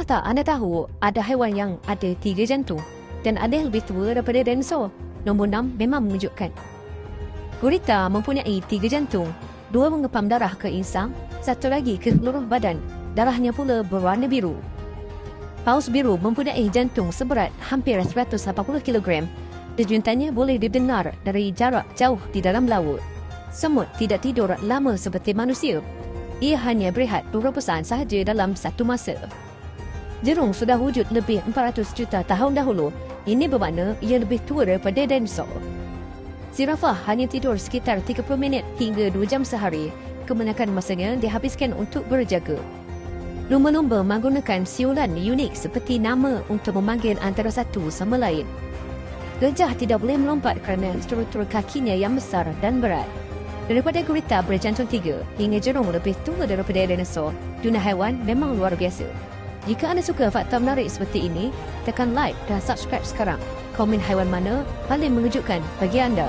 Pernah tak anda tahu ada haiwan yang ada 3 jantung dan ada yang lebih tua daripada dinosaur? Nombor 6 memang mengejutkan. Gurita mempunyai 3 jantung, 2 mengepam darah ke insang, 1 lagi ke seluruh badan. Darahnya pula berwarna biru. Paus biru mempunyai jantung seberat hampir 180 kg. Denyutannya boleh didengar dari jarak jauh di dalam laut. Semut tidak tidur lama seperti manusia. Ia hanya berehat beberapa saat sahaja dalam satu masa. Jerung sudah wujud lebih 400 juta tahun dahulu. Ini bermakna ia lebih tua daripada dinosaur. Zirafah hanya tidur sekitar 30 minit hingga 2 jam sehari. Kebanyakan masanya dihabiskan untuk berjaga. Lumba-lumba menggunakan siulan unik seperti nama untuk memanggil antara satu sama lain. Gajah tidak boleh melompat kerana struktur kakinya yang besar dan berat. Daripada gurita berjantung 3 hingga jerung lebih tua daripada dinosaur, dunia haiwan memang luar biasa. Jika anda suka fakta menarik seperti ini, tekan like dan subscribe sekarang. Komen haiwan mana paling mengejutkan bagi anda?